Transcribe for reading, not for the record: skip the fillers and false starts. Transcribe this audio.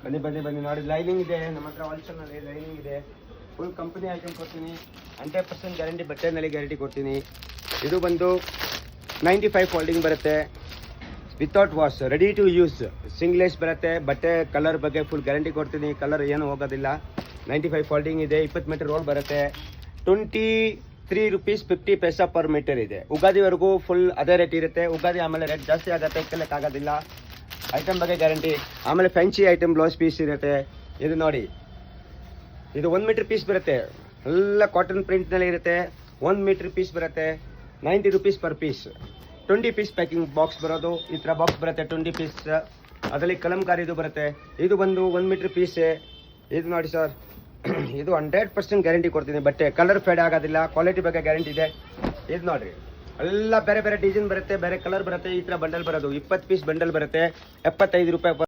ಬನ್ನಿ ಬನ್ನಿ ಬನ್ನಿ ನೋಡಿ, ಲೈನಿಂಗ್ ಇದೆ ನಮ್ಮ ಹತ್ರ, ಹೋಲ್ಸೇಲ್ನಲ್ಲಿ ಲೈನಿಂಗ್ ಇದೆ. ಫುಲ್ ಕಂಪನಿ ಐಟಮ್ ಕೊಡ್ತೀನಿ, 100% ಗ್ಯಾರಂಟಿ, ಬಟ್ಟೆನಲ್ಲಿ ಗ್ಯಾರಂಟಿ ಕೊಡ್ತೀನಿ. ಇದು ಬಂದು 95 ಫೋಲ್ಡಿಂಗ್ ಬರುತ್ತೆ, without wash, ready to use, singles ಬರುತ್ತೆ. ಬಟ್ಟೆ ಕಲರ್ ಬಗ್ಗೆ ಫುಲ್ ಗ್ಯಾರಂಟಿ ಕೊಡ್ತೀನಿ, ಕಲರ್ ಏನು ಹೋಗೋದಿಲ್ಲ. 95 ಫೋಲ್ಡಿಂಗ್ ಇದೆ, 20 ಮೀಟರ್ ರೋಲ್ ಬರುತ್ತೆ. 23 rupees 50 paisa ಪರ್ ಮೀಟರ್ ಇದೆ. ಉಗಾದಿವರೆಗೂ ಫುಲ್ ಅದೇ ರೇಟ್ ಇರುತ್ತೆ. ಉಗಾದಿ ಆಮೇಲೆ ರೇಟ್ ಜಾಸ್ತಿ ಆಗುತ್ತೆ, ಕೇಳಕ್ಕಾಗೋದಿಲ್ಲ. ಐಟಮ್ ಬಗ್ಗೆ ಗ್ಯಾರಂಟಿ. ಆಮೇಲೆ ಫ್ಯಾನ್ಸಿ ಐಟಮ್ ಬ್ಲೌಸ್ ಪೀಸ್ ಇರುತ್ತೆ. ಇದು ನೋಡಿ, ಇದು 1 ಮೀಟರ್ ಪೀಸ್ ಬರುತ್ತೆ, ಎಲ್ಲ ಕಾಟನ್ ಪ್ರಿಂಟ್ನಲ್ಲಿ ಇರುತ್ತೆ. 1 ಮೀಟರ್ ಪೀಸ್ ಬರುತ್ತೆ, 90 rupees per piece. 20 piece packing box ಬರೋದು, ಈ ಥರ ಬಾಕ್ಸ್ ಬರುತ್ತೆ 20 ಪೀಸ್. ಅದರಲ್ಲಿ ಕಲಂಕಾರಿ ಇದು ಬರುತ್ತೆ. ಇದು ಬಂದು 1 ಮೀಟರ್ ಪೀಸ್. ಇದು ನೋಡಿ ಸರ್, ಇದು 100% ಗ್ಯಾರಂಟಿ ಕೊಡ್ತೀನಿ. ಬಟ್ಟೆ ಕಲರ್ ಫೇಡ್ ಆಗೋದಿಲ್ಲ, ಕ್ವಾಲಿಟಿ ಬಗ್ಗೆ ಗ್ಯಾರಂಟಿ ಇದೆ. ಇದು ನೋಡಿರಿ, ಎಲ್ಲ ಬೇರೆ ಬೇರೆ ಡಿಸೈನ್ ಬರುತ್ತೆ, ಬೇರೆ ಕಲರ್ ಬರುತ್ತೆ. ಈ ಥರ ಬಂಡಲ್ ಬರೋದು 20 ಪೀಸ್ ಬಂಡಲ್ ಬರುತ್ತೆ, 75 ರೂಪಾಯಿ.